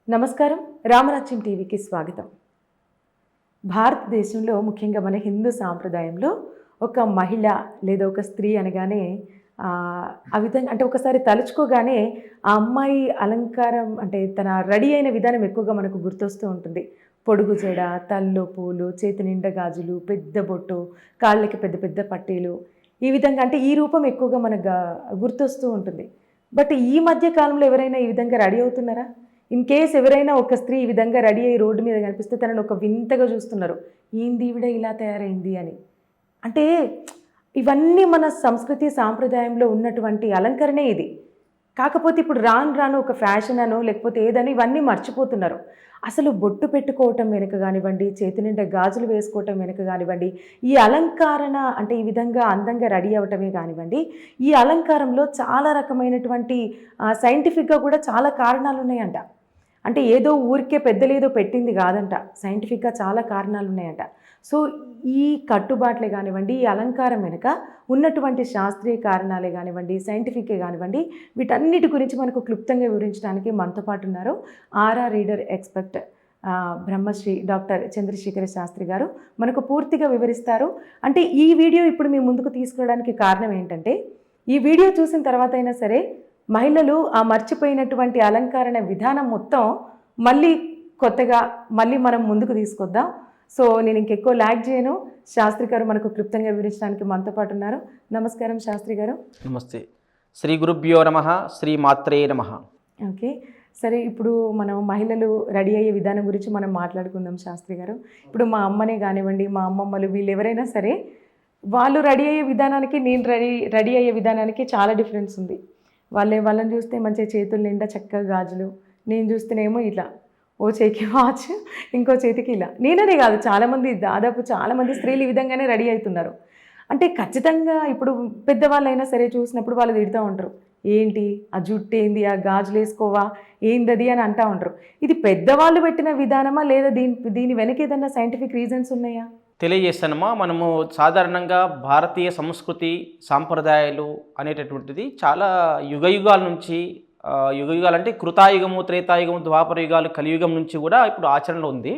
నమస్కారం, రామరాజ్యం టీవీకి స్వాగతం. భారతదేశంలో ముఖ్యంగా మన హిందూ సాంప్రదాయంలో ఒక మహిళ లేదా ఒక స్త్రీ అనగానే ఆ విధంగా అంటే ఒకసారి తలుచుకోగానే ఆ అమ్మాయి అలంకారం అంటే తన రెడీ అయిన విధానం ఎక్కువగా మనకు గుర్తొస్తూ ఉంటుంది. పొడుగు జడ, తల్లో పూలు, చేతి నిండా గాజులు, పెద్ద బొట్టు, కాళ్ళకి పెద్ద పెద్ద పట్టీలు, ఈ విధంగా అంటే ఈ రూపం ఎక్కువగా మనకు గుర్తొస్తూ ఉంటుంది. బట్ ఈ మధ్య కాలంలో ఎవరైనా ఈ విధంగా రెడీ అవుతున్నారా? ఇన్ కేస్ ఎవరైనా ఒక స్త్రీ ఈ విధంగా రెడీ అయ్యి రోడ్డు మీద కనిపిస్తే తనను ఒక వింతగా చూస్తున్నారు, ఏంది ఈవిడ ఇలా తయారైంది అని. అంటే ఇవన్నీ మన సంస్కృతి సాంప్రదాయంలో ఉన్నటువంటి అలంకరణే ఇది. కాకపోతే ఇప్పుడు రాను రాను ఒక ఫ్యాషన్ అనో లేకపోతే ఏదని ఇవన్నీ మర్చిపోతున్నారు. అసలు బొట్టు పెట్టుకోవటం వెనుక కానివ్వండి, చేతి నిండా గాజులు వేసుకోవటం వెనుక కానివ్వండి, ఈ అలంకరణ అంటే ఈ విధంగా అందంగా రెడీ అవ్వటమే కానివ్వండి, ఈ అలంకారంలో చాలా రకమైనటువంటి సైంటిఫిక్గా కూడా చాలా కారణాలు ఉన్నాయంట. అంటే ఏదో ఊరికే పెద్దలేదో పెట్టింది కాదంట, సైంటిఫిక్గా చాలా కారణాలు ఉన్నాయంట. సో ఈ కట్టుబాట్లే కానివ్వండి, ఈ అలంకారం వెనుక ఉన్నటువంటి శాస్త్రీయ కారణాలే కానివ్వండి, సైంటిఫికే కానివ్వండి, వీటన్నిటి గురించి మనకు క్లుప్తంగా వివరించడానికి మనతో పాటు ఉన్నారు RR reader expert Brahmashri doctor Chandrasekhara Sastri garu. మనకు పూర్తిగా వివరిస్తారు. అంటే ఈ వీడియో ఇప్పుడు మీ ముందుకు తీసుకురావడానికి కారణం ఏంటంటే, ఈ వీడియో చూసిన తర్వాత అయినా సరే మహిళలు ఆ మర్చిపోయినటువంటి అలంకరణ విధానం మొత్తం మళ్ళీ కొత్తగా మళ్ళీ మనం ముందుకు తీసుకొద్దాం. సో నేను ఇంకెక్కువ ల్యాగ్ చేయను. శాస్త్రి గారు మనకు క్లుప్తంగా వివరించడానికి మనతో పాటు ఉన్నారు. నమస్కారం శాస్త్రి గారు. నమస్తే. శ్రీ గురుభ్యో నమః, శ్రీ మాత్రే నమః. ఓకే, సరే, ఇప్పుడు మనం మహిళలు రెడీ అయ్యే విధానం గురించి మనం మాట్లాడుకుందాం శాస్త్రి గారు. ఇప్పుడు మా అమ్మనే కానివ్వండి, మా అమ్మమ్మలు, వీళ్ళు ఎవరైనా సరే వాళ్ళు రెడీ అయ్యే విధానానికి నేను రెడీ అయ్యే విధానానికి చాలా డిఫరెన్స్ ఉంది. వాళ్ళని చూస్తే మంచిగా చేతులు నిండా చక్కగా గాజులు, నేను చూస్తేనేమో ఇట్లా ఓ చేతికి వాచ్, ఇంకో చేతికి ఇలా. నేననే కాదు, చాలామంది, దాదాపు చాలామంది స్త్రీలు ఈ విధంగానే రెడీ అవుతున్నారు. అంటే ఖచ్చితంగా ఇప్పుడు పెద్దవాళ్ళైనా సరే చూసినప్పుడు వాళ్ళు తిడుతూ ఉంటారు, ఏంటి ఆ జుట్టు ఏంది, ఆ గాజులు వేసుకోవా, ఏందది అని అంటూ ఉంటారు. ఇది పెద్దవాళ్ళు పెట్టిన విధానమా లేదా దీని వెనక ఏదన్నా సైంటిఫిక్ రీజన్స్ ఉన్నాయా? తెలియజేస్తానమ్మా. మనము సాధారణంగా భారతీయ సంస్కృతి సాంప్రదాయాలు అనేటటువంటిది చాలా యుగాల నుంచి, యుగాలు అంటే కృతాయుగము, త్రేతాయుగము, ద్వాపర యుగాలు, కలియుగం నుంచి కూడా ఇప్పుడు ఆచరణలో ఉంది.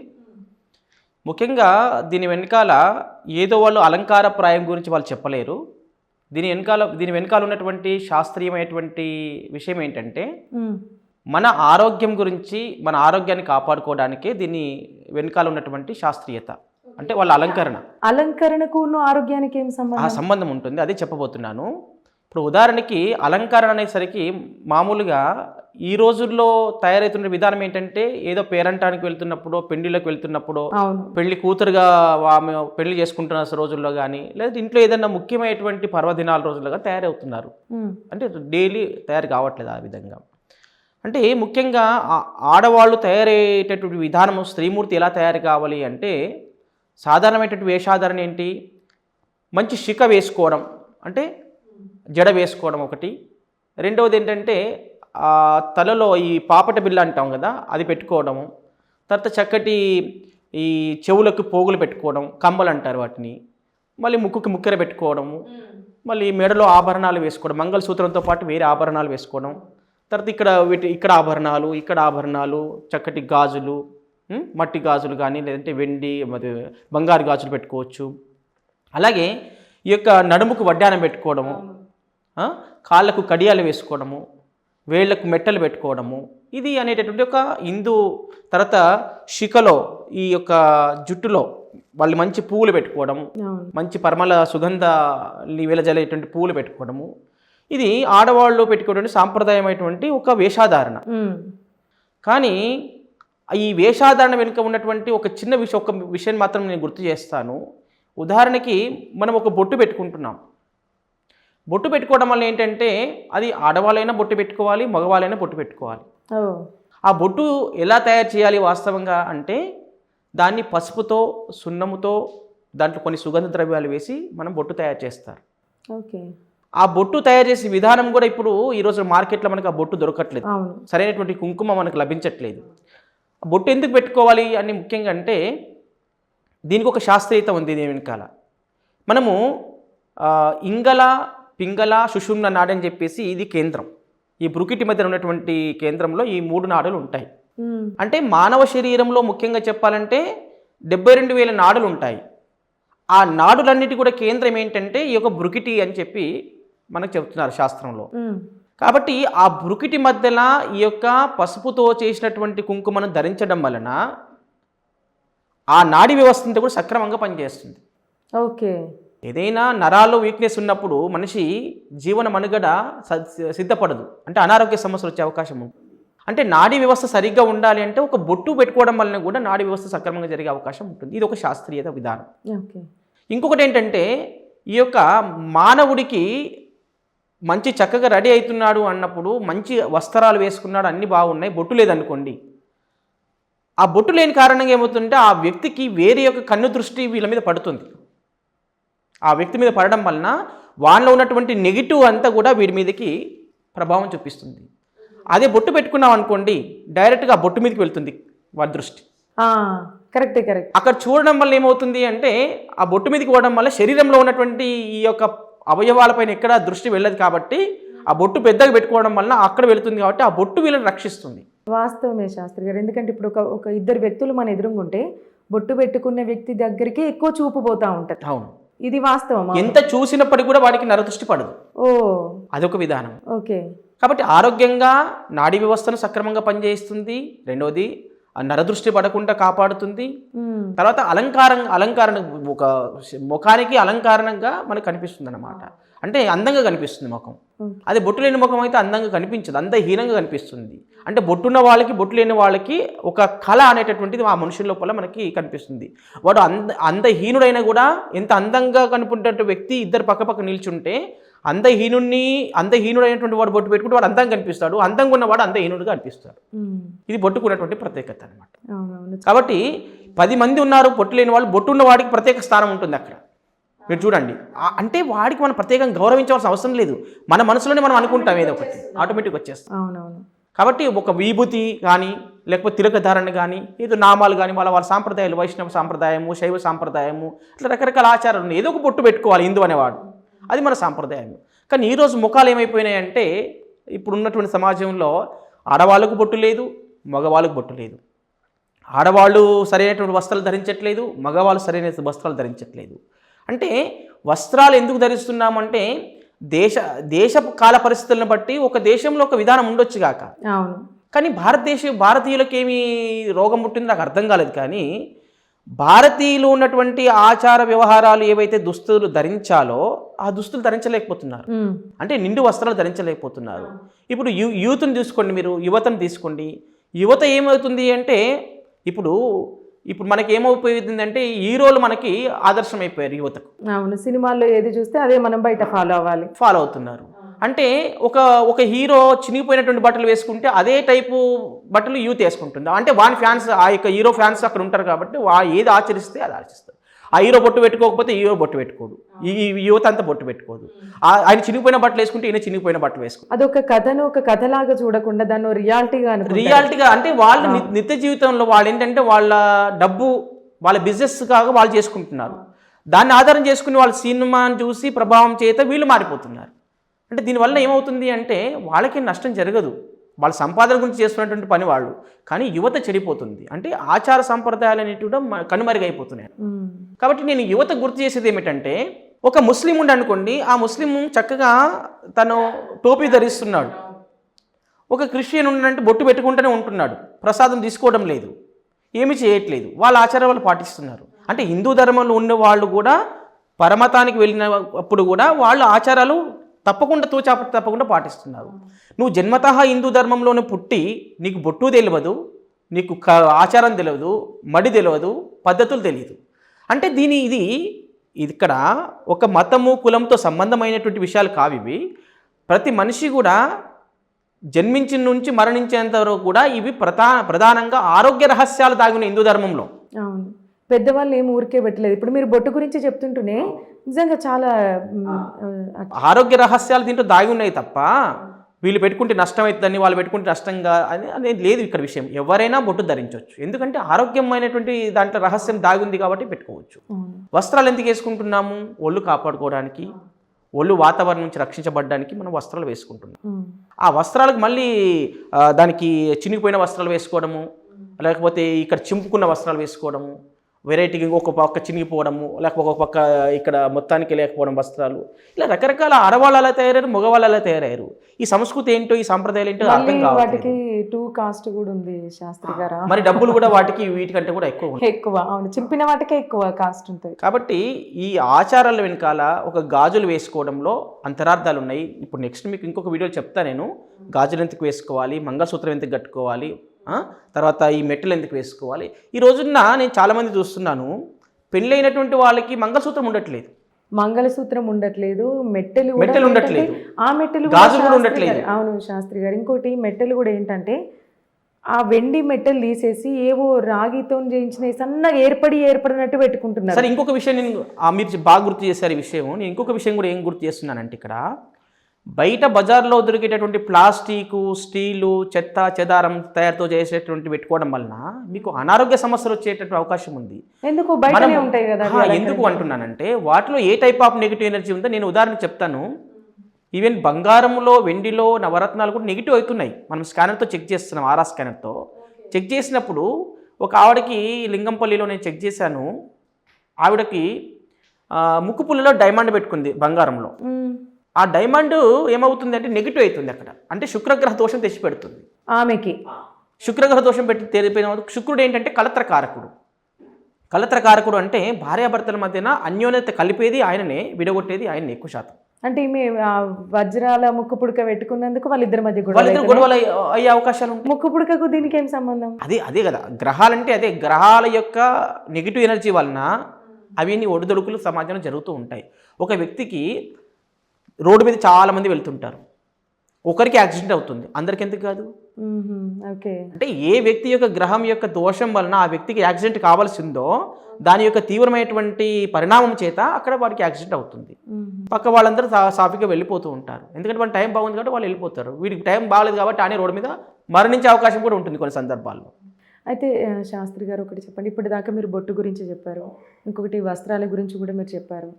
ముఖ్యంగా దీని వెనకాల ఏదో వాళ్ళు అలంకార ప్రాయం గురించి వాళ్ళు చెప్పలేరు. దీని వెనకాల ఉన్నటువంటి శాస్త్రీయమైనటువంటి విషయం ఏంటంటే, మన ఆరోగ్యం గురించి, మన ఆరోగ్యాన్ని కాపాడుకోవడానికే దీని వెనకాల ఉన్నటువంటి శాస్త్రీయత. అంటే వాళ్ళ అలంకరణకు ఆరోగ్యానికి ఏం సంబంధం ఉంటుంది, అదే చెప్పబోతున్నాను. ఇప్పుడు ఉదాహరణకి అలంకరణ అనేసరికి మామూలుగా ఈ రోజుల్లో తయారవుతున్న విధానం ఏంటంటే, ఏదో పేరంటానికి వెళ్తున్నప్పుడు, పెళ్లిళ్ళకి వెళ్తున్నప్పుడు, పెళ్లి కూతురుగా ఆమె పెళ్లి చేసుకుంటున్న రోజుల్లో కానీ, లేదా ఇంట్లో ఏదైనా ముఖ్యమైనటువంటి పర్వదినాల రోజులుగా తయారవుతున్నారు. అంటే డైలీ తయారు కావట్లేదు ఆ విధంగా. అంటే ముఖ్యంగా ఆడవాళ్ళు తయారయ్యేటటువంటి విధానము, స్త్రీమూర్తి ఎలా తయారు కావాలి అంటే, సాధారణమైనటువంటి వేషాధారణ ఏంటి, మంచి శిఖ వేసుకోవడం, అంటే జడ వేసుకోవడం ఒకటి. రెండవది ఏంటంటే తలలో ఈ పాపట బిల్ల అంటాం కదా, అది పెట్టుకోవడము. తర్వాత చక్కటి ఈ చెవులకు పోగులు పెట్టుకోవడం, కమ్మలు అంటారు వాటిని. మళ్ళీ ముక్కుకి ముక్కెర పెట్టుకోవడము, మళ్ళీ మెడలో ఆభరణాలు వేసుకోవడం, మంగళసూత్రంతో పాటు వేరే ఆభరణాలు వేసుకోవడం. తర్వాత ఇక్కడ ఆభరణాలు, ఇక్కడ ఆభరణాలు, చక్కటి గాజులు, మట్టి గాజులు కానీ, లేదంటే వెండి బంగారు గాజులు పెట్టుకోవచ్చు. అలాగే ఈ యొక్క నడుముకు వడ్డానం పెట్టుకోవడము, కాళ్ళకు కడియాలు వేసుకోవడము, వేళ్లకు మెట్టలు పెట్టుకోవడము, ఇది అనేటటువంటి ఒక హిందూ. తర్వాత శిఖలో ఈ యొక్క జుట్టులో వాళ్ళు మంచి పువ్వులు పెట్టుకోవడము, మంచి పరిమళ సుగంధ వెలజల్లేటువంటి పువ్వులు పెట్టుకోవడము, ఇది ఆడవాళ్ళు పెట్టుకోవడానికి సాంప్రదాయమైనటువంటి ఒక వేషాధారణ. కానీ ఈ వేషాధారణ వెనుక ఉన్నటువంటి ఒక విషయం మాత్రం నేను గుర్తు చేస్తాను. ఉదాహరణకి మనం ఒక బొట్టు పెట్టుకుంటున్నాం. బొట్టు పెట్టుకోవడం వల్ల ఏంటంటే, అది ఆడవాళ్ళైనా బొట్టు పెట్టుకోవాలి, మగవాళ్ళైనా బొట్టు పెట్టుకోవాలి. ఆ బొట్టు ఎలా తయారు చేయాలి వాస్తవంగా అంటే, దాన్ని పసుపుతో, సున్నముతో, దాంట్లో కొన్ని సుగంధ ద్రవ్యాలు వేసి మనం బొట్టు తయారు చేస్తారు. ఓకే. ఆ బొట్టు తయారు చేసే విధానం కూడా ఇప్పుడు ఈరోజు మార్కెట్లో మనకు ఆ బొట్టు దొరకట్లేదు, సరైనటువంటి కుంకుమ మనకు లభించట్లేదు. బొట్టు ఎందుకు పెట్టుకోవాలి అని ముఖ్యంగా అంటే, దీనికి ఒక శాస్త్రీయత ఉంది దీని వెనకాల. మనము ఇంగళ, పింగళ, సుషుమ్న నాడి అని చెప్పేసి ఇది కేంద్రం. ఈ బ్రుకిటి మధ్య ఉన్నటువంటి కేంద్రంలో ఈ 3 నాడులు ఉంటాయి. అంటే మానవ శరీరంలో ముఖ్యంగా చెప్పాలంటే 72,000 నాడులు ఉంటాయి. ఆ నాడులన్నిటి కూడా కేంద్రం ఏంటంటే ఈ యొక్క బ్రుకిటి అని చెప్పి మనకు చెప్తున్నారు శాస్త్రంలో. కాబట్టి ఆ బ్రుకిటి మధ్యన ఈ యొక్క పసుపుతో చేసినటువంటి కుంకుమను ధరించడం వలన ఆ నాడి వ్యవస్థ అంతా కూడా సక్రమంగా పనిచేస్తుంది. ఓకే. ఏదైనా నరాల్లో వీక్నెస్ ఉన్నప్పుడు మనిషి జీవన మనుగడ సిద్ధపడదు, అంటే అనారోగ్య సమస్యలు వచ్చే అవకాశం ఉంది. అంటే నాడీ వ్యవస్థ సరిగ్గా ఉండాలి అంటే ఒక బొట్టు పెట్టుకోవడం వలన కూడా నాడీ వ్యవస్థ సక్రమంగా జరిగే అవకాశం ఉంటుంది. ఇది ఒక శాస్త్రీయత విధానం. ఇంకొకటి ఏంటంటే ఈ యొక్క మానవుడికి మంచి చక్కగా రెడీ అవుతున్నాడు అన్నప్పుడు మంచి వస్త్రాలు వేసుకున్నాడు, అన్నీ బాగున్నాయి, బొట్టు లేదనుకోండి, ఆ బొట్టు లేని కారణంగా ఏమవుతుందంటే ఆ వ్యక్తికి వేరే యొక్క కన్ను దృష్టి వీళ్ళ మీద పడుతుంది. ఆ వ్యక్తి మీద పడడం వలన వాళ్ళలో ఉన్నటువంటి నెగిటివ్ అంతా కూడా వీడి మీదకి ప్రభావం చూపిస్తుంది. అదే బొట్టు పెట్టుకున్నాం అనుకోండి, డైరెక్ట్గా ఆ బొట్టు మీదకి వెళ్తుంది వాడి దృష్టి. కరెక్టే. అక్కడ చూడడం వల్ల ఏమవుతుంది అంటే ఆ బొట్టు మీదకి పోవడం వల్ల శరీరంలో ఉన్నటువంటి ఈ యొక్క అవయవాలపైన ఎక్కడ దృష్టి వెళ్ళదు, కాబట్టి ఆ బొట్టు పెద్దగా పెట్టుకోవడం వల్ల అక్కడ వెళుతుంది, కాబట్టి ఆ బొట్టు వీళ్ళని రక్షిస్తుంది. వాస్తవమే శాస్త్రి గారు. ఎందుకంటే ఇప్పుడు ఒక ఇద్దరు వ్యక్తులు మన ఎదురుగుంటే బొట్టు పెట్టుకున్న వ్యక్తి దగ్గరికి ఎక్కువ చూపు పోతా ఉంటుంది. అవును, ఇది వాస్తవం. ఎంత చూసినప్పటికీ కూడా వాడికి నరదృష్టి పడదు. అదొక విధానం. ఓకే. కాబట్టి ఆరోగ్యంగా నాడీ వ్యవస్థను సక్రమంగా పనిచేస్తుంది. రెండోది ఆ నరదృష్టి పడకుండా కాపాడుతుంది. తర్వాత అలంకారం ఒక ముఖానికి అలంకారంగా మనకు కనిపిస్తుంది అన్నమాట. అంటే అందంగా కనిపిస్తుంది ముఖం. అదే బొట్టు లేని ముఖం అయితే అందంగా కనిపించదు, అందహీనంగా కనిపిస్తుంది. అంటే బొట్టున్న వాళ్ళకి బొట్టు లేని వాళ్ళకి ఒక కళ అనేటటువంటిది ఆ మనుషుల లోపల మనకి కనిపిస్తుంది. వాడు అందహీనుడైనా కూడా ఎంత అందంగా కనిపించే వ్యక్తి ఇద్దరు పక్కపక్క నిల్చుంటే అందహీనుడైనటువంటి వాడు బొట్టు పెట్టుకుంటే వాడు అందంగా కనిపిస్తాడు, అందంగా ఉన్నవాడు అందహీనుడుగా అనిపిస్తాడు. ఇది బొట్టుకున్నటువంటి ప్రత్యేకత అనమాట. కాబట్టి 10 మంది ఉన్నారు బొట్టు లేని వాళ్ళు, బొట్టు ఉన్న వాడికి ప్రత్యేక స్థానం ఉంటుంది అక్కడ. మీరు చూడండి, అంటే వాడికి మనం ప్రత్యేకంగా గౌరవించవలసిన అవసరం లేదు, మన మనసులోనే మనం అనుకుంటాం ఏదో ఒకటి ఆటోమేటిక్ వచ్చేస్తాం. కాబట్టి ఒక విభూతి కానీ లేకపోతే తిలకధారణ కానీ ఏదో నామాలు కానీ వాళ్ళ సాంప్రదాయాలు, వైష్ణవ సాంప్రదాయము, శైవ సాంప్రదాయము, ఇట్లా రకరకాల ఆచారాలు ఉన్నాయి. ఏదో ఒక బొట్టు పెట్టుకోవాలి హిందూ అనేవాడు, అది మన సాంప్రదాయం. కానీ ఈరోజు ముఖాలు ఏమైపోయినాయంటే ఇప్పుడు ఉన్నటువంటి సమాజంలో ఆడవాళ్ళకు బొట్టు లేదు, మగవాళ్ళకు బొట్టు లేదు. ఆడవాళ్ళు సరైనటువంటి వస్త్రాలు ధరించట్లేదు, మగవాళ్ళు సరైన వస్త్రాలు ధరించట్లేదు. అంటే వస్త్రాలు ఎందుకు ధరిస్తున్నామంటే దేశ కాల పరిస్థితులను బట్టి ఒక దేశంలో ఒక విధానం ఉండొచ్చు గాక. కానీ భారతీయులకు ఏమి రోగం పుట్టిందో నాకు అర్థం కాలేదు. కానీ భారతీయులు ఉన్నటువంటి ఆచార వ్యవహారాలు ఏవైతే దుస్తులు ధరించాలో ఆ దుస్తులు ధరించలేకపోతున్నారు. అంటే నిండు వస్త్రాలు ధరించలేకపోతున్నారు. ఇప్పుడు యూత్ని తీసుకోండి, మీరు యువతను తీసుకోండి. యువత ఏమవుతుంది అంటే ఇప్పుడు మనకి ఏమైపోయింది అంటే హీరోలు మనకి ఆదర్శం అయిపోయారు యువతకు. అవును, సినిమాల్లో ఏది చూస్తే అదే మనం బయట ఫాలో అవుతున్నారు. అంటే ఒక హీరో చినిగిపోయినటువంటి బట్టలు వేసుకుంటే అదే టైపు బట్టలు యూత్ వేసుకుంటుంది. అంటే వాని ఫ్యాన్స్, ఆ యొక్క హీరో ఫ్యాన్స్ అక్కడ ఉంటారు కాబట్టి ఏది ఆచరిస్తే అది ఆచరిస్తారు. ఆ హీరో బొట్టు పెట్టుకోకపోతే హీరో బొట్టు పెట్టుకోడు, ఈ యువత అంతా బొట్టు పెట్టుకోదు. ఆయన చినిగిపోయిన బట్టలు వేసుకుంటే ఈయన చినిగిపోయిన బట్టలు వేసుకుంటారు. అదొక కథను ఒక కథలాగా చూడకుండా దాన్ని రియాలిటీగా అంటే వాళ్ళు నిత్య జీవితంలో వాళ్ళు ఏంటంటే వాళ్ళ డబ్బు, వాళ్ళ బిజినెస్ కాగా వాళ్ళు చేసుకుంటున్నారు. దాన్ని ఆధారం చేసుకుని వాళ్ళ సినిమాని చూసి ప్రభావం చేత వీళ్ళు మారిపోతున్నారు. అంటే దీనివల్ల ఏమవుతుంది అంటే వాళ్ళకి నష్టం జరగదు, వాళ్ళ సంపాదన గురించి చేస్తున్నటువంటి పని వాళ్ళు, కానీ యువత చెడిపోతుంది. అంటే ఆచార సంప్రదాయాలు అనేవి కూడా కనుమరుగైపోతున్నాయి. కాబట్టి నేను యువత గుర్తు చేసేది ఏమిటంటే, ఒక ముస్లిం ఉండి అనుకోండి, ఆ ముస్లిం చక్కగా తను టోపీ ధరిస్తున్నాడు. ఒక క్రిస్టియన్ ఉండంటే బొట్టు పెట్టుకుంటూనే ఉంటున్నాడు, ప్రసాదం తీసుకోవడం లేదు, ఏమీ చేయట్లేదు, వాళ్ళ ఆచారాలు వాళ్ళు పాటిస్తున్నారు. అంటే హిందూ ధర్మంలో ఉన్న వాళ్ళు కూడా పరమతానికి వెళ్ళినప్పుడు కూడా వాళ్ళు ఆచారాలు తప్పకుండా పాటిస్తున్నారు. నువ్వు జన్మతః హిందూ ధర్మంలోనే పుట్టి నీకు బొట్టు తెలియదు, నీకు ఆచారం తెలియదు, మడి తెలియదు, పద్ధతులు తెలియదు. అంటే ఇది ఇక్కడ ఒక మతము కులంతో సంబంధమైనటువంటి విషయాలు కావివి. ప్రతి మనిషి కూడా జన్మించిన నుంచి మరణించేంత వరకు కూడా ఇవి ప్రధానంగా ఆరోగ్య రహస్యాలు దాగిన హిందూ ధర్మంలో. పెద్దవాళ్ళు ఏం ఊరికే పెట్టలేదు. ఇప్పుడు మీరు బొట్టు గురించి చెప్తుంటూనే నిజంగా చాలా ఆరోగ్య రహస్యాలు దీంట్లో దాగి ఉన్నాయి తప్ప వీళ్ళు పెట్టుకుంటే నష్టం అవుతుందని వాళ్ళు పెట్టుకుంటే నష్టంగా అనేది లేదు ఇక్కడ విషయం. ఎవరైనా బొట్టు ధరించవచ్చు, ఎందుకంటే ఆరోగ్యమైనటువంటి దాంట్లో రహస్యం దాగి ఉంది కాబట్టి పెట్టుకోవచ్చు. వస్త్రాలు ఎందుకు వేసుకుంటున్నాము? ఒళ్ళు కాపాడుకోవడానికి, ఒళ్ళు వాతావరణం నుంచి రక్షించబడడానికి మనం వస్త్రాలు వేసుకుంటున్నాం. ఆ వస్త్రాలకు మళ్ళీ దానికి చినిగిపోయిన వస్త్రాలు వేసుకోవడము, లేకపోతే ఇక్కడ చింపుకున్న వస్త్రాలు వేసుకోవడము, వెరైటీగా ఇంకొక పక్క చినిగిపోవడము, లేకపోతే ఒక పక్క ఇక్కడ మొత్తానికి లేకపోవడం వస్త్రాలు, ఇలా రకరకాల ఆడవాళ్ళు అలా తయారయ్యారు, మగవాళ్ళు అలా తయారయ్యారు. ఈ సంస్కృతి ఏంటో, ఈ సాంప్రదాయాలు ఏంటో అర్థం కావాలి. వాటికి టూ కాస్ట్ కూడా ఉంది శాస్త్రి గారు. మరి డబ్బులు కూడా వాటికి వీటికంటే కూడా ఎక్కువ. అవును, చింపిన వాటికే ఎక్కువ కాస్ట్ ఉంటుంది. కాబట్టి ఈ ఆచారాల వెనకాల ఒక గాజులు వేసుకోవడంలో అంతరార్థాలు ఉన్నాయి. ఇప్పుడు నెక్స్ట్ మీకు ఇంకొక వీడియోలో చెప్తా నేను, గాజులు ఎందుకు వేసుకోవాలి, మంగళసూత్రం ఎందుకు కట్టుకోవాలి, తర్వాత ఈ మెట్టలు ఎందుకు వేసుకోవాలి. ఈ రోజున నేను చాలామంది చూస్తున్నాను, పెళ్ళైనటువంటి వాళ్ళకి మంగళసూత్రం ఉండట్లేదు, మంగళసూత్రం ఉండట్లేదు, మెట్టెలు ఉండట్లేదు, ఆ మెట్టెలు గాజులు కూడా ఉండట్లేదు. అవును శాస్త్రి గారు. ఇంకోటి మెట్టెలు కూడా ఏంటంటే ఆ వెండి మెట్టెలు తీసేసి ఏవో రాగితో చేయించిన సన్నగా ఏర్పడినట్టు పెట్టుకుంటున్నారు. సరే, ఇంకొక విషయం నేను మీరు బాగా గుర్తు చేశారు ఈ విషయం. నేను ఇంకొక విషయం కూడా ఏం గుర్తు చేస్తున్నానంటే, ఇక్కడ బయట బజార్లో దొరికేటటువంటి ప్లాస్టికు, స్టీలు, చెత్త చెదారం తయారుతో చేసేటువంటి పెట్టుకోవడం వలన మీకు అనారోగ్య సమస్యలు వచ్చేటటువంటి అవకాశం ఉంది. ఎందుకు బయటనే ఉంటాయి కదా. ఎందుకు అంటున్నానంటే, వాటిలో ఏ టైప్ ఆఫ్ నెగిటివ్ ఎనర్జీ ఉందో నేను ఉదాహరణకు చెప్తాను. ఈవెన్ బంగారంలో, వెండిలో, నవరత్నాలు కూడా నెగిటివ్ అవుతున్నాయి. మనం స్కానర్తో చెక్ చేస్తున్నాం, ఆర్ఆ స్కానర్తో చెక్ చేసినప్పుడు ఒక ఆవిడకి లింగంపల్లిలో నేను చెక్ చేశాను. ఆవిడకి ముక్కు పుల్లలో డైమండ్ పెట్టుకుంది బంగారంలో. ఆ డైమండ్ ఏమవుతుంది అంటే నెగిటివ్ అవుతుంది అక్కడ, అంటే శుక్రగ్రహ దోషం తెచ్చి పెడుతుంది ఆమెకి. శుక్రగ్రహ దోషం పెట్టి తెలిపిన శుక్రుడు ఏంటంటే కలత్రకారకుడు. కలత్రకారకుడు అంటే భార్యాభర్తల మధ్యన అన్యోన్యత కలిపేది ఆయననే, విడగొట్టేది ఆయననే ఎక్కువ శాతం. అంటే ఈమె వజ్రాల ముక్కు పుడక పెట్టుకున్నందుకు వాళ్ళిద్దరి మధ్య గొడవలు అయ్యే అవకాశాలు ఉంటాయి. ముక్కు పుడకకు దీనికి ఏం సంబంధం? అదే కదా, గ్రహాలంటే అదే, గ్రహాల యొక్క నెగిటివ్ ఎనర్జీ వలన అవన్నీ ఒడిదొడుకులు సమాజంలో జరుగుతూ ఉంటాయి. ఒక వ్యక్తికి రోడ్డు మీద చాలామంది వెళ్తుంటారు, ఒకరికి యాక్సిడెంట్ అవుతుంది, అందరికి ఎందుకు కాదు? ఓకే. అంటే ఏ వ్యక్తి యొక్క గ్రహం యొక్క దోషం వలన ఆ వ్యక్తికి యాక్సిడెంట్ కావాల్సిందో దాని యొక్క తీవ్రమైనటువంటి పరిణామం చేత అక్కడ వారికి యాక్సిడెంట్ అవుతుంది. పక్క వాళ్ళందరూ సాఫీగా వెళ్ళిపోతూ ఉంటారు, ఎందుకంటే వాళ్ళ టైం బాగుంది కాబట్టి వాళ్ళు వెళ్ళిపోతారు. వీడికి టైం బాగలేదు కాబట్టి ఆయన రోడ్డు మీద మరణించే అవకాశం కూడా ఉంటుంది కొన్ని సందర్భాల్లో. అయితే శాస్త్రి గారు ఒకటి చెప్పండి, ఇప్పటిదాకా మీరు బొట్టు గురించి చెప్పారు, ఇంకొకటి వస్త్రాల గురించి కూడా మీరు చెప్పారు.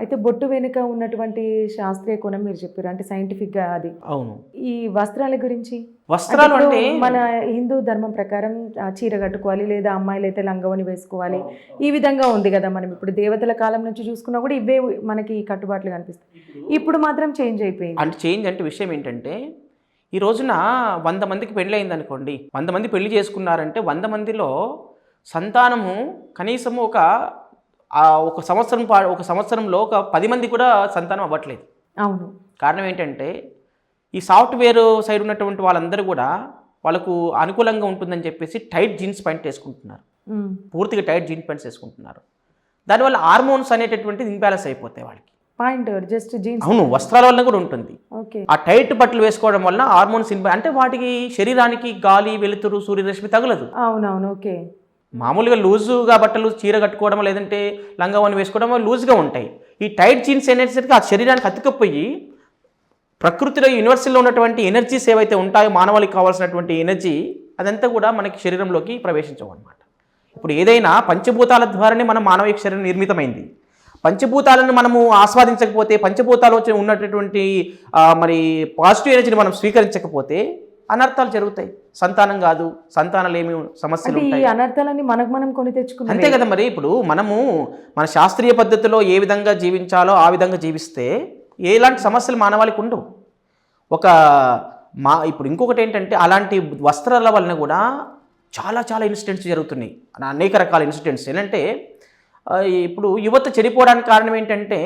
అయితే బొట్టు వెనుక ఉన్నటువంటి శాస్త్రీయ కోణం మీరు చెప్పారు, అంటే సైంటిఫిక్గా అది. అవును. ఈ వస్త్రాల గురించి, వస్త్రాలు అంటే మన హిందూ ధర్మం ప్రకారం చీర కట్టుకోవాలి, లేదా అమ్మాయిలు అయితే లంగవని వేసుకోవాలి, ఈ విధంగా ఉంది కదా. మనం ఇప్పుడు దేవతల కాలం నుంచి చూసుకున్నా కూడా ఇవే మనకి కట్టుబాట్లు కనిపిస్తాయి. ఇప్పుడు మాత్రం చేంజ్ అయిపోయింది. అంటే చేంజ్ అంటే విషయం ఏంటంటే, ఈ రోజున 100 మందికి పెళ్ళి అయింది అనుకోండి, 100 మంది పెళ్లి చేసుకున్నారంటే 100 మందిలో సంతానము కనీసము ఒక సంవత్సరంలో ఒక 10 మంది కూడా సంతానం అవ్వట్లేదు. అవును. కారణం ఏంటంటే, ఈ సాఫ్ట్వేర్ సైడ్ ఉన్నటువంటి వాళ్ళందరూ కూడా వాళ్ళకు అనుకూలంగా ఉంటుందని చెప్పేసి టైట్ జీన్స్ ప్యాంట్ వేసుకుంటున్నారు, పూర్తిగా టైట్ జీన్స్ ప్యాంట్స్ వేసుకుంటున్నారు. దానివల్ల హార్మోన్స్ అనేటటువంటిది ఇంబ్యాలెన్స్ అయిపోతాయి వాళ్ళకి. Point just jeans. అవును, వస్త్రాల వల్ల కూడా ఉంటుంది. ఆ టైట్ బట్టలు వేసుకోవడం వల్ల హార్మోన్స్ అంటే వాటికి శరీరానికి గాలి, వెలుతురు, సూర్యరశ్మి తగలదు. అవునవును. ఓకే. మామూలుగా లూజుగా బట్టలు చీర కట్టుకోవడం, లేదంటే లంగావని వేసుకోవడం లూజ్గా ఉంటాయి. ఈ టైట్ జీన్స్ అనేసరికి ఆ శరీరానికి అతుక్కపోయి ప్రకృతిలో యూనివర్సల్లో ఉన్నటువంటి ఎనర్జీస్ ఏవైతే ఉంటాయో, మానవాళికి కావాల్సినటువంటి ఎనర్జీ, అదంతా కూడా మనకి శరీరంలోకి ప్రవేశించవు అన్నమాట. ఇప్పుడు ఏదైనా పంచభూతాల ద్వారానే మన మానవ శరీరం నిర్మితమైంది. పంచభూతాలను మనము ఆస్వాదించకపోతే, పంచభూతాలు ఉన్నటువంటి మరి పాజిటివ్ ఎనర్జీని మనం స్వీకరించకపోతే అనర్థాలు జరుగుతాయి. సంతానం కాదు, సంతానాలు ఏమి సమస్యలు ఉంటాయి. ఈ అనర్థాలని మనకు మనం కొని తెచ్చుకున్నాం. అంతే కదా. మరి ఇప్పుడు మనము మన శాస్త్రీయ పద్ధతిలో ఏ విధంగా జీవించాలో ఆ విధంగా జీవిస్తే ఎలాంటి సమస్యలు మానవాళికి ఉండవు. ఇప్పుడు ఇంకొకటి ఏంటంటే, అలాంటి వస్త్రాల వలన కూడా చాలా చాలా ఇన్సిడెంట్స్ జరుగుతున్నాయి, అనేక రకాల ఇన్సిడెంట్స్. ఏంటంటే, ఇప్పుడు యువత చెడిపోవడానికి కారణం ఏంటంటే,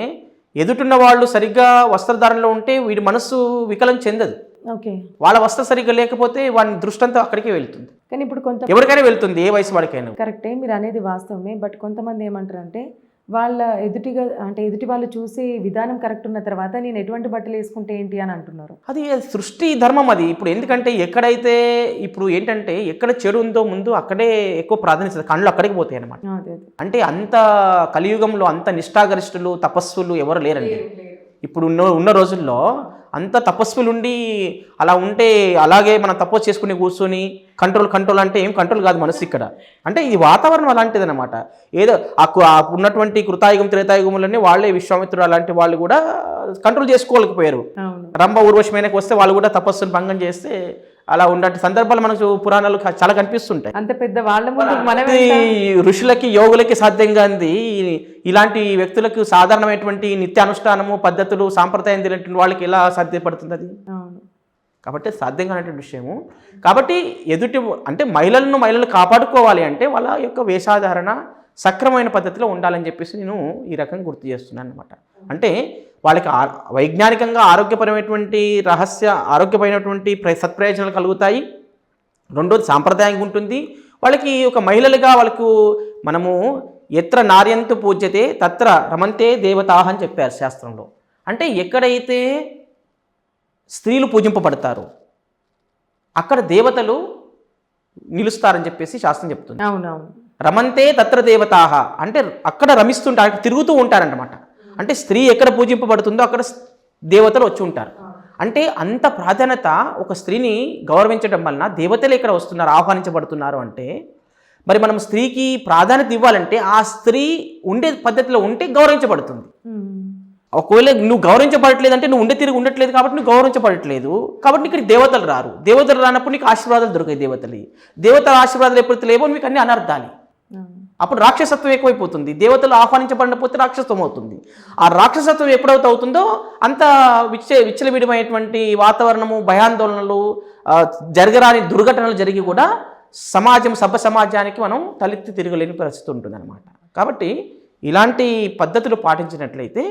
ఎదుటిన్న వాళ్ళు సరిగ్గా వస్త్రధారణలో ఉంటే వీడి మనస్సు వికలం చెందదు. ఓకే. వాళ్ళ వస్త్రం సరిగ్గా లేకపోతే వాడి దృష్టి అంతా అక్కడికే వెళ్తుంది. కానీ ఇప్పుడు ఎవరికైనా వెళ్తుంది, ఏ వయసు వాడికైనా. కరెక్టే మీరు అనేది వాస్తవమే. బట్ కొంతమంది ఏమంటారంటే, వాళ్ళ ఎదుటి వాళ్ళు చూసే విధానం కరెక్ట్ ఉన్న తర్వాత నేను ఎటువంటి బట్టలు వేసుకుంటే ఏంటి అని అంటున్నారు. అది సృష్టి ధర్మం అది. ఇప్పుడు ఎందుకంటే ఎక్కడైతే ఇప్పుడు ఏంటంటే ఎక్కడ చెడు ఉందో ముందు అక్కడే ఎక్కువ ప్రాధాన్యత, కళ్ళు అక్కడికి పోతాయి అన్నమాట. అంటే అంత కలియుగంలో అంత నిష్ఠాగరిష్ఠులు, తపస్సులు ఎవరు లేరండి. ఇప్పుడు ఉన్న రోజుల్లో అంత తపస్సులు ఉండి అలా ఉంటే అలాగే మనం తపస్సు చేసుకుని కూర్చొని కంట్రోల్ అంటే ఏం కంట్రోల్ కాదు మనసు ఇక్కడ. అంటే ఇది వాతావరణం అలాంటిది అనమాట. ఏదో ఆ ఉన్నటువంటి కృతాయుగం త్రేతాయుగములన్నీ వాళ్ళే విశ్వామిత్రుడు అలాంటి వాళ్ళు కూడా కంట్రోల్ చేసుకోలేకపోయారు. రంభ ఊర్వశమైనకి వస్తే వాళ్ళు కూడా తపస్సును భంగం చేస్తే అలా ఉన్నట్టు సందర్భాలు మనకు పురాణాలు చాలా కనిపిస్తుంటాయి. అంత పెద్ద వాళ్ళ ముందు మనమే ఋషులకి యోగులకి సాధ్యం కాంది ఇలాంటి వ్యక్తులకు సాధారణమైనటువంటి నిత్యానుష్ఠానము పద్ధతులు సాంప్రదాయం తెలియనటువంటి వాళ్ళకి ఎలా సాధ్యపడుతుంది అది? కాబట్టి సాధ్యం కానటువంటి విషయము. కాబట్టి అంటే మహిళలను కాపాడుకోవాలి అంటే వాళ్ళ యొక్క వేషాధారణ సక్రమైన పద్ధతిలో ఉండాలని చెప్పేసి నేను ఈ రకంగా గుర్తు చేస్తున్నాను అనమాట. అంటే వాళ్ళకి వైజ్ఞానికంగా ఆరోగ్యపరమైనటువంటి ఆరోగ్యపరమైనటువంటి సత్ప్రయోజనాలు కలుగుతాయి. రెండోది సాంప్రదాయంగా ఉంటుంది. వాళ్ళకి ఒక మహిళలుగా వాళ్ళకు మనము ఎత్ర నార్యంతు పూజ్యతే తత్ర రమంతే దేవతాహ అని చెప్పారు శాస్త్రంలో. అంటే ఎక్కడైతే స్త్రీలు పూజింపబడతారు అక్కడ దేవతలు నిలుస్తారని చెప్పేసి శాస్త్రం చెప్తుంది. అవునవును. రమంతే తత్ర దేవతాహ అంటే అక్కడ రమిస్తుంటారు, తిరుగుతూ ఉంటారన్నమాట. అంటే స్త్రీ ఎక్కడ పూజింపబడుతుందో అక్కడ దేవతలు వచ్చి ఉంటారు. అంటే అంత ప్రాధాన్యత ఒక స్త్రీని గౌరవించడం వలన దేవతలు ఇక్కడ వస్తున్నారు, ఆహ్వానించబడుతున్నారు. అంటే మరి మనం స్త్రీకి ప్రాధాన్యత ఇవ్వాలంటే ఆ స్త్రీ ఉండే పద్ధతిలో ఉంటే గౌరవించబడుతుంది. ఒకవేళ నువ్వు గౌరవించబడట్లేదు అంటే నువ్వు తిరిగి ఉండట్లేదు కాబట్టి నువ్వు గౌరవించబడట్లేదు. కాబట్టి ఇక్కడ దేవతలు రారు. దేవతలు రానప్పుడు నీకు ఆశీర్వాదాలు దొరికాయి. దేవతల ఆశీర్వాదాలు ఎప్పుడైతే లేవో మీకు అన్ని అనర్థాలి. అప్పుడు రాక్షసత్వం ఎక్కువైపోతుంది. దేవతలు ఆహ్వానించబడినపోతే రాక్షసత్వం అవుతుంది. ఆ రాక్షసత్వం ఎప్పుడైతే అవుతుందో అంత విచ్చలవిడమైనటువంటి వాతావరణము, భయాందోళనలు, జరగరాని దుర్ఘటనలు జరిగి కూడా సభ్య సమాజానికి మనం తలెత్తి తిరగలేని పరిస్థితి ఉంటుందన్నమాట. కాబట్టి ఇలాంటి పద్ధతులు పాటించినట్లయితే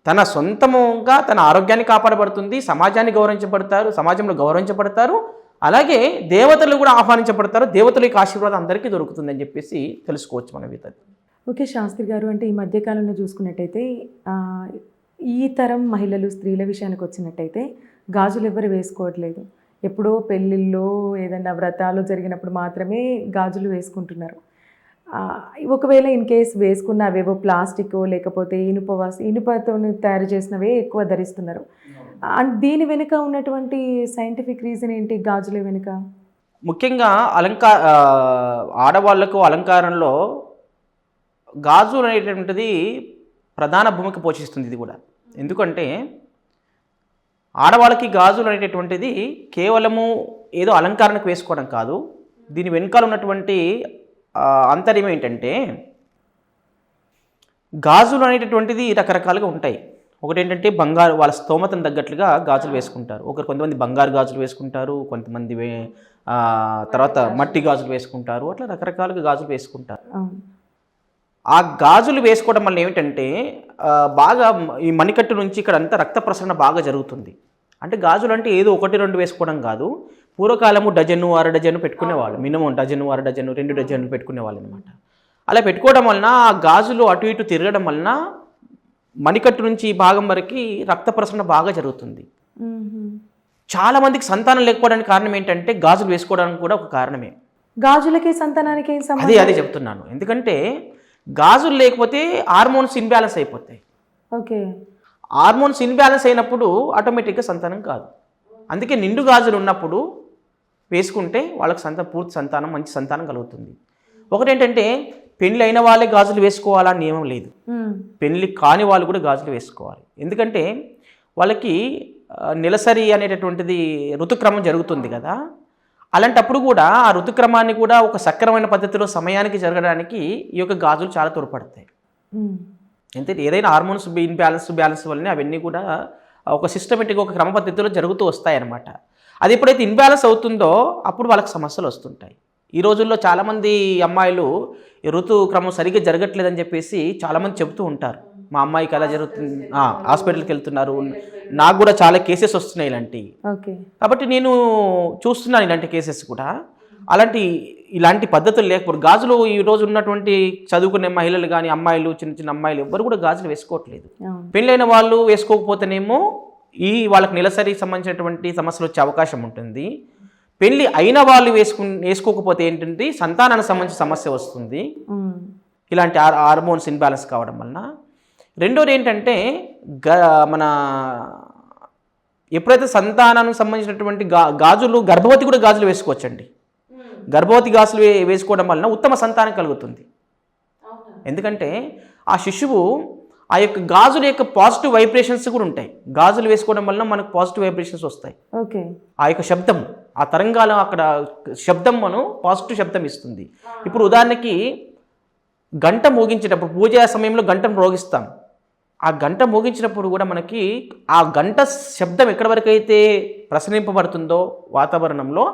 తన సొంతముగా తన ఆరోగ్యాన్ని కాపాడబడుతుంది, సమాజంలో గౌరవించబడతారు, అలాగే దేవతలు కూడా ఆహ్వానించబడతారు. దేవతల యొక్క ఆశీర్వాదం అందరికీ దొరుకుతుందని చెప్పేసి తెలుసుకోవచ్చు మనం. ఓకే శాస్త్రి గారు, అంటే ఈ మధ్యకాలంలో చూసుకున్నట్టయితే ఈ తరం మహిళలు, స్త్రీల విషయానికి వచ్చినట్టయితే గాజులు ఎవరు వేసుకోవట్లేదు. ఎప్పుడో పెళ్ళిళ్ళలో ఏదైనా వ్రతాలు జరిగినప్పుడు మాత్రమే గాజులు వేసుకుంటున్నారు. ఒకవేళ ఇన్ కేస్ వేసుకున్న అవేవో ప్లాస్టిక్ లేకపోతే ఇనుపతో తయారు చేసినవే ఎక్కువ ధరిస్తున్నారు. దీని వెనుక ఉన్నటువంటి సైంటిఫిక్ రీజన్ ఏంటి? గాజుల వెనుక ముఖ్యంగా ఆడవాళ్లకు అలంకారంలో గాజులు అనేటువంటిది ప్రధాన భూమిక పోషిస్తుంది. ఇది కూడా ఎందుకంటే ఆడవాళ్ళకి గాజులు అనేటటువంటిది కేవలము ఏదో అలంకారానికి వేసుకోవడం కాదు. దీని వెనకాల ఉన్నటువంటి అంతర్యం ఏంటంటే గాజులు అనేటటువంటిది రకరకాలుగా ఉంటాయి. ఒకటి ఏంటంటే బంగారు, వాళ్ళ స్తోమతను తగ్గట్లుగా గాజులు వేసుకుంటారు. కొంతమంది బంగారు గాజులు వేసుకుంటారు, కొంతమంది తర్వాత మట్టి గాజులు వేసుకుంటారు. అట్లా రకరకాలుగా గాజులు వేసుకుంటారు. ఆ గాజులు వేసుకోవడం వల్ల ఏమిటంటే బాగా ఈ మణికట్టు నుంచి ఇక్కడ అంతా రక్త ప్రసరణ బాగా జరుగుతుంది. అంటే గాజులు అంటే ఏదో 1-2 వేసుకోవడం కాదు. పూర్వకాలము డజను 6 డజను పెట్టుకునేవాళ్ళు. మినిమం డజను 6 డజను 2 డజన్లు పెట్టుకునేవాళ్ళు అనమాట. అలా పెట్టుకోవడం వలన ఆ గాజులు అటు ఇటు తిరగడం వలన మణికట్టు నుంచి భాగం వరకు రక్త ప్రసరణ బాగా జరుగుతుంది. చాలా మందికి సంతానం లేకపోవడానికి కారణం ఏంటంటే గాజులు వేసుకోవడానికి కూడా ఒక కారణమే. గాజులకి సంతానానికి అదే చెప్తున్నాను. ఎందుకంటే గాజులు లేకపోతే హార్మోన్స్ ఇన్బ్యాలెన్స్ అయిపోతాయి. ఓకే, హార్మోన్స్ ఇన్బ్యాలెన్స్ అయినప్పుడు ఆటోమేటిక్గా సంతానం కాదు. అందుకే నిండు గాజులు ఉన్నప్పుడు వేసుకుంటే వాళ్ళకి పూర్తి సంతానం, మంచి సంతానం కలుగుతుంది. ఒకటేంటంటే పెళ్ళి అయిన వాళ్ళే గాజులు వేసుకోవాలని నియమం లేదు. పెళ్ళి కాని వాళ్ళు కూడా గాజులు వేసుకోవాలి. ఎందుకంటే వాళ్ళకి నెలసరి అనేటటువంటిది ఋతుక్రమం జరుగుతుంది కదా. అలాంటప్పుడు కూడా ఆ ఋతుక్రమాన్ని కూడా ఒక సక్రమైన పద్ధతిలో సమయానికి జరగడానికి ఈ యొక్క గాజులు చాలా తోడ్పడతాయి. ఎందుకంటే ఏదైనా హార్మోన్స్ బ్యాలెన్స్ వల్లనే అవన్నీ కూడా ఒక సిస్టమేటిక్గా ఒక క్రమ పద్ధతిలో జరుగుతూ వస్తాయి అన్నమాట. అది ఎప్పుడైతే ఇన్బ్యాలెన్స్ అవుతుందో అప్పుడు వాళ్ళకి సమస్యలు వస్తుంటాయి. ఈ రోజుల్లో చాలామంది అమ్మాయిలు ఈ ఋతుక్రమం సరిగ్గా జరగట్లేదని చెప్పేసి చాలామంది చెబుతూ ఉంటారు. మా అమ్మాయికి అలా జరుగుతుంది, హాస్పిటల్కి వెళ్తున్నారు, నాకు కూడా చాలా కేసెస్ వస్తున్నాయి ఇలాంటివి. కాబట్టి నేను చూస్తున్నాను ఇలాంటి కేసెస్ కూడా. ఇలాంటి పద్ధతులు లేకపోతే గాజులు ఈ రోజు ఉన్నటువంటి చదువుకునే మహిళలు కానీ అమ్మాయిలు, చిన్న అమ్మాయిలు ఎవ్వరు కూడా గాజులు వేసుకోవట్లేదు. పెళ్ళైన వాళ్ళు వేసుకోకపోతేనేమో వాళ్ళకి నెలసరి సంబంధించినటువంటి సమస్యలు వచ్చే అవకాశం ఉంటుంది. పెళ్ళి అయిన వాళ్ళు వేసుకోకపోతే ఏంటంటే సంతానానికి సంబంధించిన సమస్య వస్తుంది. ఇలాంటి హార్మోన్స్ ఇన్బ్యాలెన్స్ కావడం వలన. రెండోది ఏంటంటే మన ఎప్పుడైతే సంతానానికి సంబంధించినటువంటి గాజులు, గర్భవతి కూడా గాజులు వేసుకోవచ్చండి. గర్భవతి గాజులు వేసుకోవడం వలన ఉత్తమ సంతానం కలుగుతుంది. ఎందుకంటే ఆ శిశువు ఆ యొక్క గాజుల యొక్క పాజిటివ్ వైబ్రేషన్స్ కూడా ఉంటాయి. గాజులు వేసుకోవడం వలన మనకు పాజిటివ్ వైబ్రేషన్స్ వస్తాయి. ఓకే, ఆ యొక్క శబ్దం, ఆ తరంగాలు అక్కడ శబ్దం మనం పాజిటివ్ శబ్దం ఇస్తుంది. ఇప్పుడు ఉదాహరణకి గంట మోగించేటప్పుడు, పూజా సమయంలో గంట మ్రోగిస్తాం. ఆ గంట మోగించినప్పుడు కూడా మనకి ఆ గంట శబ్దం ఎక్కడి వరకు అయితే ప్రసరింపబడుతుందో వాతావరణంలో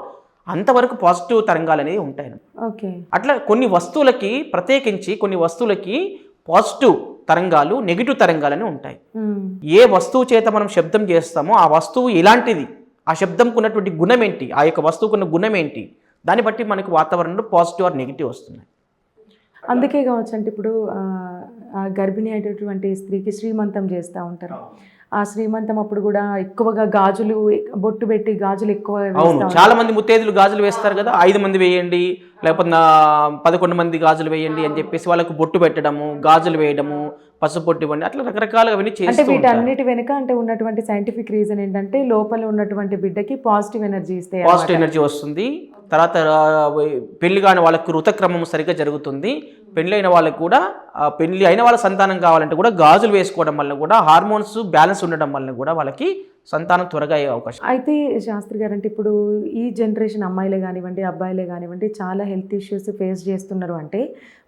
అంతవరకు పాజిటివ్ తరంగాలు అనేవి ఉంటాయి. ఓకే, అట్లా కొన్ని వస్తువులకి ప్రత్యేకించి కొన్ని వస్తువులకి పాజిటివ్ తరంగాలు, నెగిటివ్ తరంగాలని ఉంటాయి. ఏ వస్తువు చేత మనం శబ్దం చేస్తామో ఆ వస్తువు ఎలాంటిది, ఆ శబ్దంకు ఉన్నటువంటి గుణం ఏంటి, ఆ యొక్క వస్తువుకున్న గుణం ఏంటి, దాన్ని బట్టి మనకి వాతావరణంలో పాజిటివ్ ఆర్ నెగిటివ్ వస్తున్నాయి. అందుకే కావచ్చు అంటే ఇప్పుడు ఆ గర్భిణి అయినటువంటి స్త్రీకి శ్రీమంతం చేస్తూ ఉంటారు. ఆ శ్రీమంతం అప్పుడు కూడా ఎక్కువగా గాజులు, బొట్టు పెట్టి గాజులు ఎక్కువ అవును, చాలా మంది ముత్తైదులు గాజులు వేస్తారు కదా. 5 మంది వేయండి, లేకపోతే 11 మంది గాజులు వేయండి అని చెప్పేసి వాళ్ళకు బొట్టు పెట్టడము, గాజులు వేయడము, పసుపు పొట్టు ఇవ్వండి, అట్లా రకరకాలుగా అవన్నీ అంటే చేస్తూ ఉంటారు. వీటన్నిటి వెనుక అంటే ఉన్నటువంటి సైంటిఫిక్ రీజన్ ఏంటంటే లోపల ఉన్నటువంటి బిడ్డకి పాజిటివ్ ఎనర్జీ ఇస్తే పాజిటివ్ ఎనర్జీ వస్తుంది. తర్వాత పెళ్లి కాని వాళ్ళకి ఋతక్రమం సరిగ్గా జరుగుతుంది. పెళ్లి అయిన వాళ్ళకి కూడా, పెళ్లి అయిన వాళ్ళ సంతానం కావాలంటే కూడా గాజులు వేసుకోవడం వల్ల కూడా హార్మోన్స్ బ్యాలెన్స్ ఉండడం వల్ల కూడా వాళ్ళకి సంతానం త్వరగా అయ్యే అవకాశం. అయితే శాస్త్రి గారు అంటే ఇప్పుడు ఈ జనరేషన్ అమ్మాయిలే కానివ్వండి, అబ్బాయిలే కానివ్వండి, చాలా హెల్త్ ఇష్యూస్ ఫేస్ చేస్తున్నారు. అంటే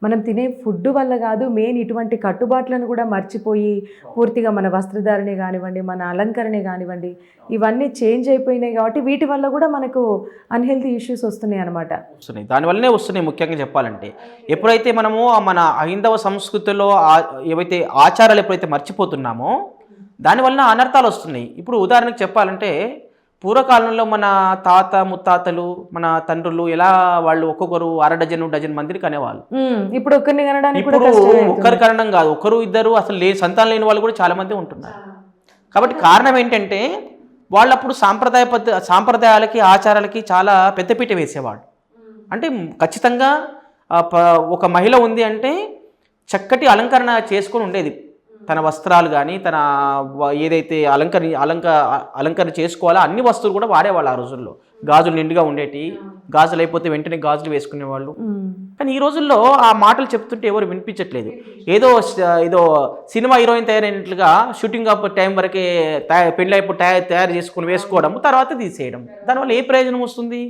మనం తినే ఫుడ్ వల్ల కాదు, మెయిన్ ఇటువంటి కట్టుబాట్లను కూడా మర్చిపోయి పూర్తిగా మన వస్త్రధారణే కానివ్వండి, మన అలంకరణే కానివ్వండి, ఇవన్నీ చేంజ్ అయిపోయినాయి. కాబట్టి వీటి వల్ల కూడా మనకు అన్హెల్తీ ఇష్యూస్ వస్తున్నాయి అన్నమాట. వస్తున్నాయి, దానివల్లనే వస్తున్నాయి. ముఖ్యంగా చెప్పాలంటే ఎప్పుడైతే మనము మన హైందవ సంస్కృతిలో ఏవైతే ఆచారాలు ఎప్పుడైతే మర్చిపోతున్నామో దానివల్ల అనర్థాలు వస్తున్నాయి. ఇప్పుడు ఉదాహరణకు చెప్పాలంటే పూర్వకాలంలో మన తాత ముత్తాతలు, మన తండ్రులు ఎలా వాళ్ళు ఒక్కొక్కరు 1/2 డజన్ మందిని కనేవాళ్ళు. ఇప్పుడు ఒక్కరిని కనడానికి ఇప్పుడు ఒక్కరి కనడం కాదు, ఒకరు ఇద్దరు అసలు సంతానం లేని వాళ్ళు కూడా చాలా మంది ఉంటున్నారు. కాబట్టి కారణం ఏంటంటే వాళ్ళు అప్పుడు సాంప్రదాయాలకి, ఆచారాలకి చాలా పెద్దపీట వేసేవాడు. అంటే ఖచ్చితంగా ఒక మహిళ ఉంది అంటే చక్కటి అలంకరణ చేసుకొని ఉండేది. తన వస్త్రాలు కానీ, తన ఏదైతే అలంకరణ చేసుకోవాలో అన్ని వస్తువులు కూడా వాడేవాళ్ళు ఆ రోజుల్లో. గాజులు నిండుగా ఉండేటి, గాజులు అయిపోతే వెంటనే గాజులు వేసుకునేవాళ్ళు. కానీ ఈ రోజుల్లో ఆ మాటలు చెప్తుంటే ఎవరు వినిపించట్లేదు. ఏదో సినిమా హీరోయిన్ తయారైనట్లుగా షూటింగ్ అప్ టైం వరకే పెళ్ళి అయిపోయి తయారు చేసుకుని వేసుకోవడం, తర్వాత తీసేయడం. దానివల్ల ఏ ప్రయోజనం వస్తుంది?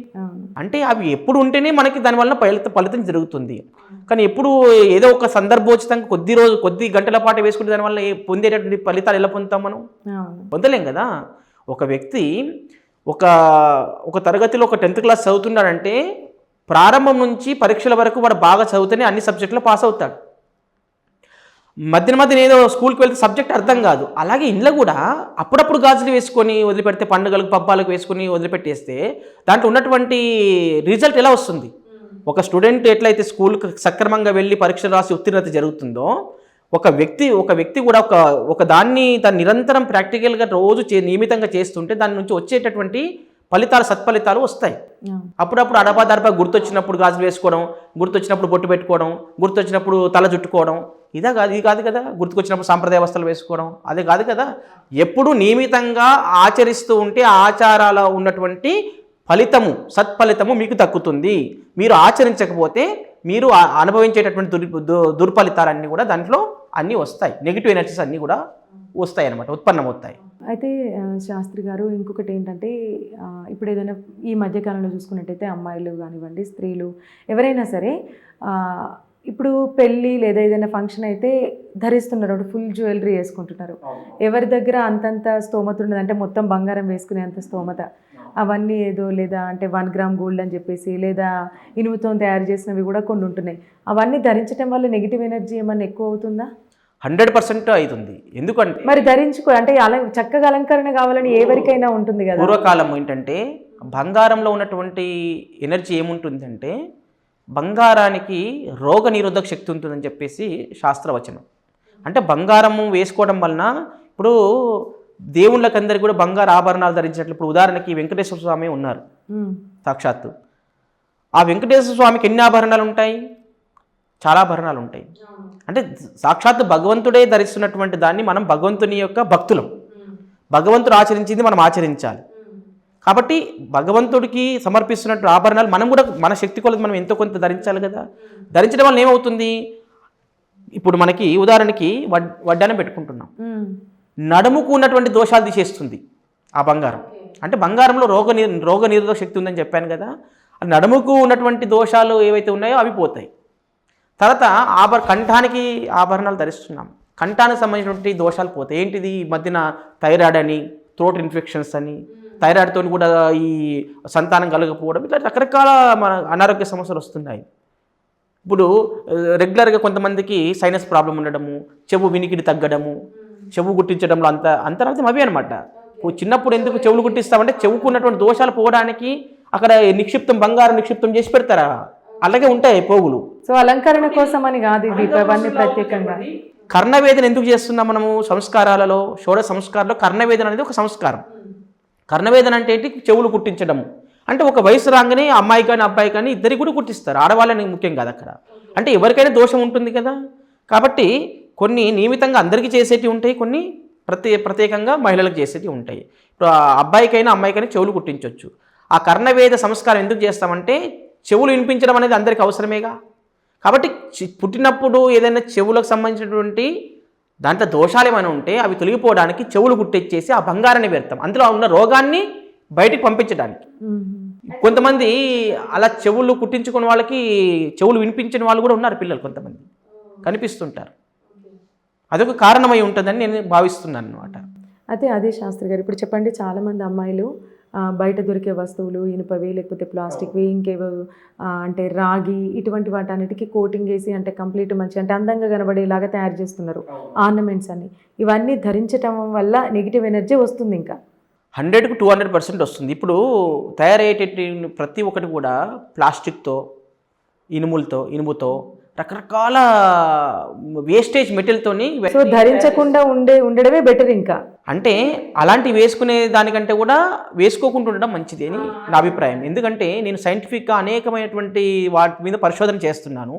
అంటే అవి ఎప్పుడు ఉంటేనే మనకి దానివల్ల ఫలితం జరుగుతుంది. కానీ ఎప్పుడు ఏదో ఒక సందర్భోచితంగా కొద్ది గంటల పాటు వేసుకుంటే దానివల్ల పొందేటటువంటి ఫలితాలు ఎలా పొందుతాం? మనం పొందలేం కదా. ఒక వ్యక్తి ఒక తరగతిలో ఒక 10th క్లాస్ చదువుతున్నాడంటే ప్రారంభం నుంచి పరీక్షల వరకు వాడు బాగా చదివితేనే అన్ని సబ్జెక్టులో పాస్ అవుతాడు. మధ్యన ఏదో స్కూల్కి వెళ్తే సబ్జెక్ట్ అర్థం కాదు. అలాగే ఇంట్లో కూడా అప్పుడప్పుడు గాజులు వేసుకొని వదిలిపెడితే, పండుగలకు పబ్బాలకు వేసుకొని వదిలిపెట్టేస్తే దాంట్లో ఉన్నటువంటి రిజల్ట్ ఎలా వస్తుంది? ఒక స్టూడెంట్ ఎట్లయితే స్కూల్కి సక్రమంగా వెళ్ళి పరీక్షలు రాసి ఉత్తీర్ణత జరుగుతుందో ఒక వ్యక్తి కూడా దాన్ని నిరంతరం ప్రాక్టికల్గా రోజు నియమితంగా చేస్తుంటే దాని నుంచి వచ్చేటటువంటి సత్ఫలితాలు వస్తాయి. అప్పుడప్పుడు అడపా గుర్తొచ్చినప్పుడు గాజులు వేసుకోవడం, గుర్తొచ్చినప్పుడు బొట్టు పెట్టుకోవడం, గుర్తొచ్చినప్పుడు తల చుట్టుకోవడం, ఇది కాదు కదా. గుర్తుకొచ్చినప్పుడు సాంప్రదాయ వస్త్రాలు వేసుకోవడం అదే కాదు కదా. ఎప్పుడు నియమితంగా ఆచరిస్తూ ఉంటే ఆచారాల ఉన్నటువంటి సత్ఫలితము మీకు దక్కుతుంది. మీరు ఆచరించకపోతే మీరు అనుభవించేటటువంటి దుర్ఫలితాలన్నీ కూడా దాంట్లో అన్నీ వస్తాయి. నెగిటివ్ ఎనర్జీస్ అన్నీ కూడా వస్తాయి అన్నమాట, ఉత్పన్నమవుతాయి. అయితే శాస్త్రి గారు ఇంకొకటి ఏంటంటే ఇప్పుడు ఏదైనా ఈ మధ్యకాలంలో చూసుకున్నట్టయితే అమ్మాయిలు కానివ్వండి, స్త్రీలు ఎవరైనా సరే ఇప్పుడు పెళ్ళి లేదా ఏదైనా ఫంక్షన్ అయితే ధరిస్తున్నారు, ఫుల్ జ్యువెలరీ వేసుకుంటున్నారు. ఎవరి దగ్గర అంతంత స్తోమత ఉండదు, అంటే మొత్తం బంగారం వేసుకునే అంత స్తోమత. అవన్నీ ఏదో లేదా అంటే 1 గ్రామ్ గోల్డ్ అని చెప్పేసి, లేదా ఇనుముతో తయారు చేసినవి కూడా కొన్ని ఉంటున్నాయి. అవన్నీ ధరించడం వల్ల నెగిటివ్ ఎనర్జీ ఏమన్నా ఎక్కువ అవుతుందా? 100% అవుతుంది. ఎందుకంటే మరి అంటే చక్కగా అలంకరణ కావాలని ఎవరికైనా ఉంటుంది కదా. పూర్వకాలం ఏంటంటే బంగారంలో ఉన్నటువంటి ఎనర్జీ ఏముంటుందంటే బంగారానికి రోగ నిరోధక శక్తి ఉంటుందని చెప్పేసి శాస్త్రవచనం. అంటే బంగారము వేసుకోవడం వలన ఇప్పుడు దేవుళ్ళకందరికీ కూడా బంగారు ఆభరణాలు ధరించినట్లు. ఇప్పుడు ఉదాహరణకి వెంకటేశ్వర స్వామి ఉన్నారు సాక్షాత్తు. ఆ వెంకటేశ్వర స్వామికి ఎన్ని ఆభరణాలు ఉంటాయి? చాలా ఆభరణాలు ఉంటాయి. అంటే సాక్షాత్ భగవంతుడే ధరిస్తున్నటువంటి దాన్ని మనం భగవంతుని యొక్క భక్తులం, భగవంతుడు ఆచరించింది మనం ఆచరించాలి. కాబట్టి భగవంతుడికి సమర్పిస్తున్నట్టు ఆభరణాలు మనం కూడా మన శక్తి కొలది మనం ఎంతో కొంత ధరించాలి కదా. ధరించడం వల్ల ఏమవుతుంది, ఇప్పుడు మనకి ఉదాహరణకి వడ్డానం పెట్టుకుంటున్నాం, నడుముకు ఉన్నటువంటి దోషాలు తీసేస్తుంది ఆ బంగారం. అంటే బంగారంలో రోగ నిరోధక శక్తి ఉందని చెప్పాను కదా, ఆ నడుముకు ఉన్నటువంటి దోషాలు ఏవైతే ఉన్నాయో అవి పోతాయి. తర్వాత కంఠానికి ఆభరణాలు ధరిస్తున్నాం, కంఠానికి సంబంధించినటువంటి దోషాలు పోతాయి. ఏంటిది, ఈ మధ్యన థైరాయిడ్ అని, థ్రోట్ ఇన్ఫెక్షన్స్ అని, థైరాయిడ్తో కూడా ఈ సంతానం కలగకపోవడం, ఇట్లా రకరకాల మన అనారోగ్య సమస్యలు వస్తున్నాయి. ఇప్పుడు రెగ్యులర్గా కొంతమందికి సైనస్ ప్రాబ్లం ఉండడము, చెవు వినికిడి తగ్గడము, చెవు గుట్టించడంలో అంతరార్థం అవి అనమాట. చిన్నప్పుడు ఎందుకు చెవులు గుట్టిస్తామంటే చెవుకు ఉన్నటువంటి దోషాలు పోవడానికి అక్కడ బంగారం నిక్షిప్తం చేసి పెడతారా, అలాగే ఉంటాయి పోగులు. సో అలంకరణ కోసం అని కాదు ఇది, అవన్నీ ప్రత్యేకంగా. కర్ణవేదన ఎందుకు చేస్తున్నాం మనము సంస్కారాలలో, షోడశ సంస్కారాల్లో కర్ణవేదన అనేది ఒక సంస్కారం. కర్ణవేదన అంటే ఏంటి, చెవులు కుట్టించడము. అంటే ఒక వయసు రాగానే అమ్మాయి కానీ అబ్బాయి కానీ ఇద్దరికి కూడా కుట్టిస్తారు, ఆడవాళ్ళని ముఖ్యం కాదు అక్కడ. అంటే ఎవరికైనా దోషం ఉంటుంది కదా, కాబట్టి కొన్ని నియమితంగా అందరికీ చేసేటివి ఉంటాయి, కొన్ని ప్రత్యేకంగా మహిళలకు చేసేటివి ఉంటాయి. ఇప్పుడు అబ్బాయికైనా అమ్మాయికైనా చెవులు కుట్టించవచ్చు. ఆ కర్ణవేద సంస్కారం ఎందుకు చేస్తామంటే చెవులు వినిపించడం అనేది అందరికీ అవసరమేగా. కాబట్టి పుట్టినప్పుడు ఏదైనా చెవులకు సంబంధించినటువంటి దాంట్లో దోషాలు ఏమైనా ఉంటే అవి తొలగిపోవడానికి చెవులు గుట్టించేసి ఆ బంగారాన్ని పెడతాం, అందులో ఉన్న రోగాన్ని బయటికి పంపించడానికి. కొంతమంది అలా చెవులు కుట్టించుకున్న వాళ్ళకి చెవులు వినిపించిన వాళ్ళు కూడా ఉన్నారు, పిల్లలు కొంతమంది కనిపిస్తుంటారు. అదొక కారణమై ఉంటుందని నేను భావిస్తున్నాను అనమాట. అయితే అదే శాస్త్రి గారు, ఇప్పుడు చెప్పండి, చాలామంది అమ్మాయిలు బయట దొరికే వస్తువులు, ఇనుపవి లేకపోతే ప్లాస్టిక్వి, ఇంకేవో అంటే రాగి, ఇటువంటి వాటన్నిటికీ కోటింగ్ వేసి అంటే కంప్లీట్ మంచి అంటే అందంగా కనబడేలాగా తయారు చేస్తున్నారు ఆర్నమెంట్స్ అని. ఇవన్నీ ధరించటం వల్ల నెగిటివ్ ఎనర్జీ వస్తుంది, ఇంకా 100కు 200% వస్తుంది. ఇప్పుడు తయారయ్యేటి ప్రతి ఒక్కటి కూడా ప్లాస్టిక్తో, ఇనుముతో రకరకాల వేస్టేజ్ మెటీరియల్తోని. సో ధరించకుండా ఉండడమే బెటర్. ఇంకా అంటే అలాంటివి వేసుకునే దానికంటే కూడా వేసుకోకుండా ఉండడం మంచిది అని నా అభిప్రాయం. ఎందుకంటే నేను సైంటిఫిక్గా అనేకమైనటువంటి వాటి మీద పరిశోధన చేస్తున్నాను.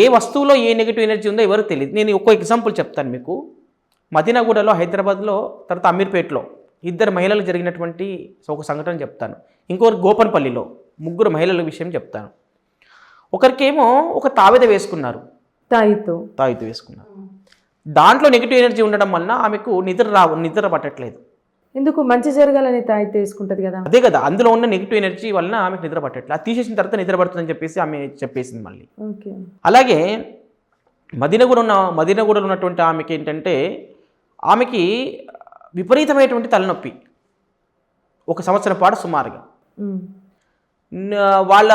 ఏ వస్తువులో ఏ నెగిటివ్ ఎనర్జీ ఉందో ఎవరికి తెలియదు. నేను ఒక్కో ఎగ్జాంపుల్ చెప్తాను మీకు. మదీనాగూడలో, హైదరాబాద్లో, తర్వాత అమీర్పేట్లో 2 మహిళలకు జరిగినటువంటి ఒక సంఘటన చెప్తాను. ఇంకొకరు గోపన్పల్లిలో 3 మహిళల విషయం చెప్తాను. ఒకరికేమో ఒక తావిద వేసుకున్నారు, తాయితు వేసుకున్నారు. దాంట్లో నెగిటివ్ ఎనర్జీ ఉండడం వలన ఆమెకు నిద్ర పట్టట్లేదు. ఎందుకు, మంచి జరగాలని తాయితు వేసుకుంటుంది కదా. అదే కదా, అందులో ఉన్న నెగిటివ్ ఎనర్జీ వలన ఆమెకు నిద్ర పట్టట్లేదు. అది తీసేసిన తర్వాత నిద్ర పడుతుందని చెప్పేసి ఆమె చెప్పేసింది మళ్ళీ. అలాగే మదీనాగూడలో ఉన్నటువంటి ఆమెకి ఏంటంటే, ఆమెకి విపరీతమైనటువంటి తలనొప్పి 1 సంవత్సరం పాటు సుమారుగా. వాళ్ళ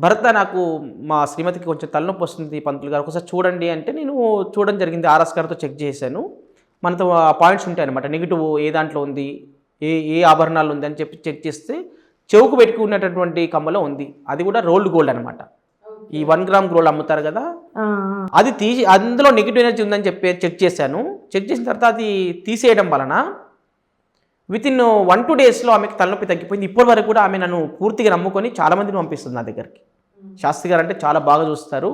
భర్త, నాకు మా శ్రీమతికి కొంచెం తలనొప్పి వస్తుంది పంతులు గారు, ఒకసారి చూడండి అంటే నేను చూడడం జరిగింది. ఆర్ఎస్ గారితో చెక్ చేశాను. మనతో పాయింట్స్ ఉంటాయి అనమాట, నెగిటివ్ ఏ దాంట్లో ఉంది, ఏ ఆభరణాలు ఉంది అని చెప్పి చెక్ చేస్తే చెవుకు పెట్టుకున్నటువంటి కమ్మలో ఉంది. అది కూడా రోల్డ్ గోల్డ్ అనమాట. ఈ 1 గ్రామ్ గోల్డ్ అమ్ముతారు కదా, అది తీసి అందులో నెగిటివ్ ఎనర్జీ ఉందని చెప్పి చెక్ చేశాను. చెక్ చేసిన తర్వాత అది తీసేయడం వలన వితిన్ 1-2 డేస్లో ఆమెకు తలనొప్పి తగ్గిపోయింది. ఇప్పటి వరకు కూడా ఆమె నన్ను పూర్తిగా నమ్ముకొని చాలామందిని పంపిస్తుంది నా దగ్గరికి. శాస్త్రి గారు అంటే చాలా బాగా చూస్తారు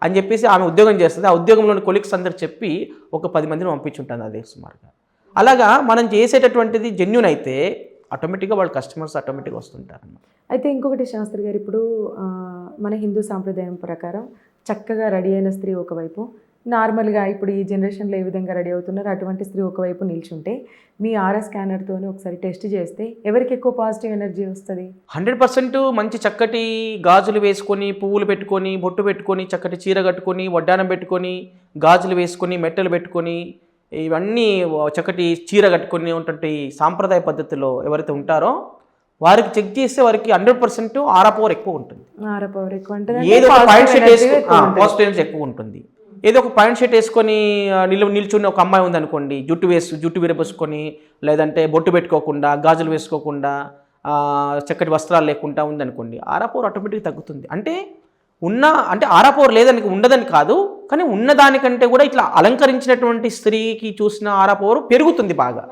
అని చెప్పేసి ఆమె ఉద్యోగం చేస్తుంది. ఆ ఉద్యోగంలోని కొలీగ్స్ అందరు చెప్పి ఒక 10 మందిని పంపించుంటాను అదే సుమారుగా. అలాగా మనం చేసేటటువంటిది జెన్యూన్ అయితే ఆటోమేటిక్గా వాళ్ళ కస్టమర్స్ ఆటోమేటిక్గా వస్తుంటారు. అయితే ఇంకొకటి శాస్త్రి గారు, ఇప్పుడు మన హిందూ సాంప్రదాయం ప్రకారం చక్కగా రెడీ అయిన స్త్రీ ఒకవైపు, నార్మల్గా ఇప్పుడు ఈ జనరేషన్లో ఏ విధంగా రెడీ అవుతున్నారో అటువంటి స్త్రీ ఒకవైపు నిల్చుంటే, మీ ఆర్ఎస్ స్కానర్తోనే ఒకసారి టెస్ట్ చేస్తే ఎవరికి ఎక్కువ పాజిటివ్ ఎనర్జీ వస్తుంది? 100% మంచి చక్కటి గాజులు వేసుకొని, పువ్వులు పెట్టుకొని, బొట్టు పెట్టుకొని, చక్కటి చీర కట్టుకొని, వడ్డానం పెట్టుకొని, గాజులు వేసుకొని, మెట్టలు పెట్టుకొని, ఇవన్నీ చక్కటి చీర కట్టుకొని ఉన్నటువంటి సాంప్రదాయ పద్ధతిలో ఎవరైతే ఉంటారో వారికి చెక్ చేస్తే వారికి 100% ఆరా పవర్ ఎక్కువ ఉంటుంది. ఏదో ఒక పాయింట్ షీట్ పాజిటివ్ ఎనర్జీ ఎక్కువ ఉంటుంది. ఏదో ఒక పాయింట్ షీట్ వేసుకొని నిల్చున్న ఒక అమ్మాయి ఉందనుకోండి, జుట్టు విరబోసుకొని, లేదంటే బొట్టు పెట్టుకోకుండా, గాజులు వేసుకోకుండా, చక్కటి వస్త్రాలు లేకుండా ఉందనుకోండి, ఆరా పవర్ ఆటోమేటిక్గా తగ్గుతుంది. అంటే ఆరా పవర్ లేదని ఉండదని కాదు, కానీ ఉన్నదానికంటే కూడా ఇట్లా అలంకరించినటువంటి స్త్రీకి చూసిన ఆరా పవర్ పెరుగుతుంది బాగా,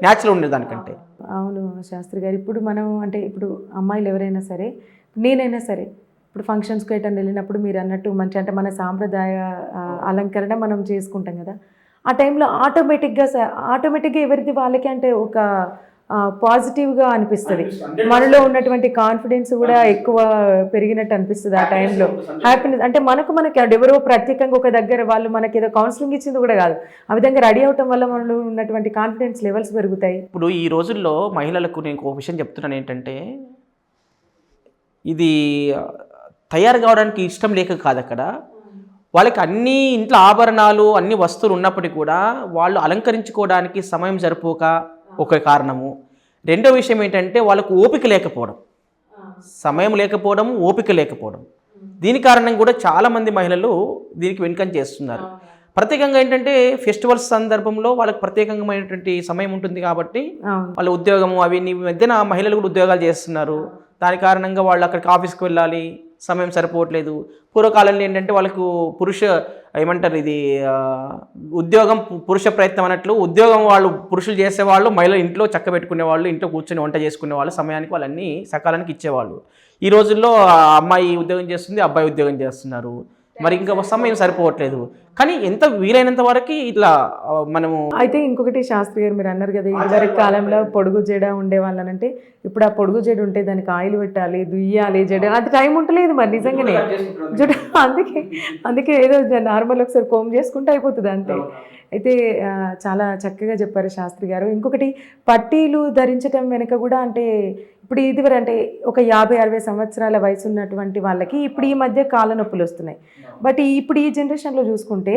న్యాచురల్ ఉండేదానికంటే. అవును శాస్త్రి గారు, ఇప్పుడు మనం అంటే ఇప్పుడు అమ్మాయిలు ఎవరైనా సరే, నేనైనా సరే, ఇప్పుడు ఫంక్షన్స్కి ఎటన్నా వెళ్ళినప్పుడు మీరు అన్నట్టు మంచి అంటే మన సాంప్రదాయ అలంకరణ మనం చేసుకుంటాం కదా, ఆ టైంలో ఆటోమేటిక్గా ఎవరిది వాళ్ళకి అంటే ఒక పాజిటివ్గా అనిపిస్తుంది, మనలో ఉన్నటువంటి కాన్ఫిడెన్స్ కూడా ఎక్కువ పెరిగినట్టు అనిపిస్తుంది ఆ టైంలో. హ్యాపీనెస్ అంటే మనకి ఎవరో ప్రత్యేకంగా ఒక దగ్గర వాళ్ళు మనకి ఏదో కౌన్సిలింగ్ ఇచ్చింది కూడా కాదు, ఆ విధంగా రెడీ అవటం వల్ల మనలో ఉన్నటువంటి కాన్ఫిడెన్స్ లెవెల్స్ పెరుగుతాయి. ఇప్పుడు ఈ రోజుల్లో మహిళలకు నేను ఒక విషయం చెప్తున్నాను ఏంటంటే, ఇది తయారు కావడానికి ఇష్టం లేక కాదు, అక్కడ వాళ్ళకి అన్ని ఇంట్లో ఆభరణాలు అన్ని వస్తువులు ఉన్నప్పటికీ కూడా వాళ్ళు అలంకరించుకోవడానికి సమయం సరిపోక ఒక కారణము. రెండో విషయం ఏంటంటే వాళ్ళకు ఓపిక లేకపోవడం, సమయం లేకపోవడం, ఓపిక లేకపోవడం. దీని కారణం కూడా చాలామంది మహిళలు దీనికి వెనుకంజ చేస్తున్నారు. ప్రత్యేకంగా ఏంటంటే ఫెస్టివల్స్ సందర్భంలో వాళ్ళకి ప్రత్యేకమైనటువంటి సమయం ఉంటుంది కాబట్టి వాళ్ళ ఉద్యోగము అవి మధ్యన మహిళలు కూడా ఉద్యోగాలు చేస్తున్నారు. దాని కారణంగా వాళ్ళు అక్కడికి ఆఫీస్కి వెళ్ళాలి, సమయం సరిపోవట్లేదు. పూర్వకాలంలో ఏంటంటే వాళ్ళకు ఏమంటారు ఇది ఉద్యోగం పురుష ప్రయత్నం అన్నట్లు ఉద్యోగం వాళ్ళు పురుషులు చేసేవాళ్ళు, మహిళలు ఇంట్లో చక్క పెట్టుకునేవాళ్ళు, ఇంట్లో కూర్చొని వంట చేసుకునేవాళ్ళు, సమయానికి వాళ్ళన్నీ సకాలానికి ఇచ్చేవాళ్ళు. ఈ రోజుల్లో అమ్మాయి ఉద్యోగం చేస్తుంది, అబ్బాయి ఉద్యోగం చేస్తున్నారు, మరి ఇంకా సమయం సరిపోవట్లేదు. కానీ ఎంత వీలైనంత వరకు ఇట్లా మనము. అయితే ఇంకొకటి శాస్త్రి గారు మీరు అన్నారు కదా, ఇదివరకు కాలంలో పొడుగు జడ ఉండేవాళ్ళనంటే ఇప్పుడు ఆ పొడుగు జడ ఉంటే దానికి ఆయిల్ పెట్టాలి, దుయ్యాలి, జడ అది టైం ఉంటలేదు మరి నిజంగానే జడ. అందుకే ఏదో నార్మల్ ఒకసారి కోమ్ చేసుకుంటే అయిపోతుంది అంతే. అయితే చాలా చక్కగా చెప్పారు శాస్త్రి గారు. ఇంకొకటి పట్టీలు ధరించడం వెనుక కూడా అంటే ఇప్పుడు ఇదివరకు అంటే ఒక 50-60 సంవత్సరాల వయసు ఉన్నటువంటి వాళ్ళకి ఇప్పుడు ఈ మధ్య కాళ్ళ నొప్పులు వస్తున్నాయి. బట్ ఇప్పుడు ఈ జనరేషన్లో చూసుకుంటే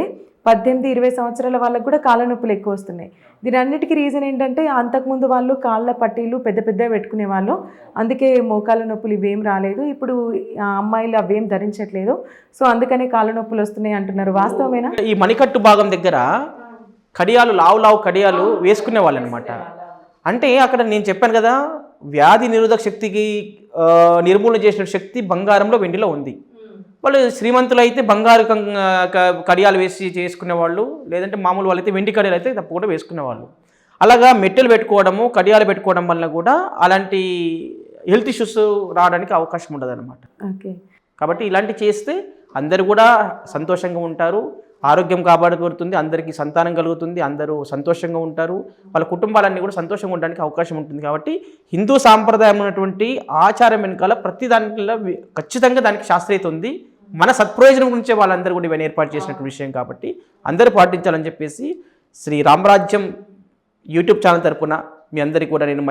18-20 సంవత్సరాల వాళ్ళకి కూడా కాళ్ళ నొప్పులు ఎక్కువ వస్తున్నాయి. దీని అన్నిటికీ రీజన్ ఏంటంటే అంతకుముందు వాళ్ళు కాళ్ళ పట్టీలు పెద్ద పెద్దగా పెట్టుకునే వాళ్ళు, అందుకే మోకాళ్ళ నొప్పులు ఇవేం రాలేదు. ఇప్పుడు అమ్మాయిలు అవేం ధరించట్లేదు, సో అందుకనే కాళ్ళ నొప్పులు వస్తున్నాయి అంటున్నారు. వాస్తవమేనా? ఈ మణికట్టు భాగం దగ్గర కడియాలు లావు కడియాలు వేసుకునే వాళ్ళు అనమాట. అంటే అక్కడ నేను చెప్పాను కదా, వ్యాధి నిరోధక శక్తికి నిర్మూలన చేసిన శక్తి బంగారంలో వెండిలో ఉంది. వాళ్ళు శ్రీమంతులు అయితే బంగారు కడియాలు వేసి చేసుకునేవాళ్ళు, లేదంటే మామూలు వాళ్ళైతే వెండి కడియాలు అయితే తప్పకుండా వేసుకునేవాళ్ళు. అలాగా మెట్టెలు పెట్టుకోవడము, కడియాలు పెట్టుకోవడం వల్ల కూడా అలాంటి హెల్త్ ఇష్యూస్ రావడానికి అవకాశం ఉండదు అనమాట. ఓకే, కాబట్టి ఇలాంటివి చేస్తే అందరూ కూడా సంతోషంగా ఉంటారు, ఆరోగ్యం కాపాడబడుతుంది, అందరికీ సంతానం కలుగుతుంది, అందరూ సంతోషంగా ఉంటారు, వాళ్ళ కుటుంబాలన్నీ కూడా సంతోషంగా ఉండడానికి అవకాశం ఉంటుంది. కాబట్టి హిందూ సాంప్రదాయం ఉన్నటువంటి ఆచారం వెనకాల ప్రతి దాంట్లో ఖచ్చితంగా దానికి శాస్త్రీయత ఉంది. మన సత్ప్రయోజనం గురించే వాళ్ళందరూ కూడా ఇవన్నీ ఏర్పాటు చేసినటువంటి విషయం కాబట్టి అందరూ పాటించాలని చెప్పేసి శ్రీ రామరాజ్యం యూట్యూబ్ ఛానల్ తరపున మీ అందరికీ కూడా నేను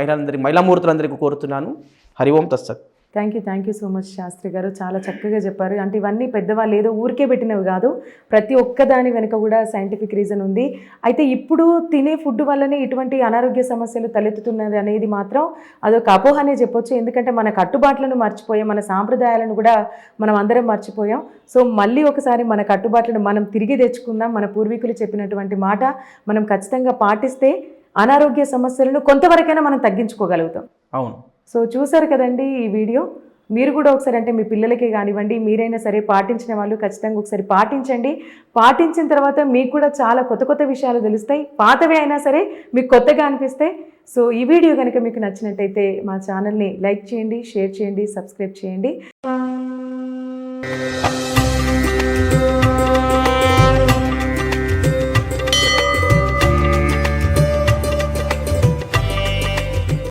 మహిళామూర్తులందరికీ కోరుతున్నాను. హరి ఓం తత్సత్. Thank you so much Sastri garu, చాలా చక్కగా చెప్పారు. అంటే ఇవన్నీ పెద్దవాళ్ళు ఏదో ఊరికే పెట్టినవి కాదు, ప్రతి ఒక్కదాని వెనుక కూడా సైంటిఫిక్ రీజన్ ఉంది. అయితే ఇప్పుడు తినే ఫుడ్ వల్లనే ఇటువంటి అనారోగ్య సమస్యలు తలెత్తుతున్నది అనేది మాత్రం అదొక అపోహనే చెప్పొచ్చు. ఎందుకంటే మన కట్టుబాట్లను మర్చిపోయాం, మన సాంప్రదాయాలను కూడా మనం అందరం మర్చిపోయాం. సో మళ్ళీ ఒకసారి మన కట్టుబాట్లను మనం తిరిగి తెచ్చుకుందాం. మన పూర్వీకులు చెప్పినటువంటి మాట మనం ఖచ్చితంగా పాటిస్తే అనారోగ్య సమస్యలను కొంతవరకైనా మనం తగ్గించుకోగలుగుతాం. అవును. సో చూసారు కదండి ఈ వీడియో, మీరు కూడా ఒకసారి అంటే మీ పిల్లలకే కానివ్వండి, మీరైనా సరే పాటించిన వాళ్ళు ఖచ్చితంగా ఒకసారి పాటించండి. పాటించిన తర్వాత మీకు కూడా చాలా కొత్త విషయాలు తెలుస్తాయి, పాతవే అయినా సరే మీకు కొత్తగా అనిపిస్తాయి. సో ఈ వీడియో కనుక మీకు నచ్చినట్టయితే మా ఛానల్ని లైక్ చేయండి, షేర్ చేయండి, సబ్స్క్రైబ్ చేయండి.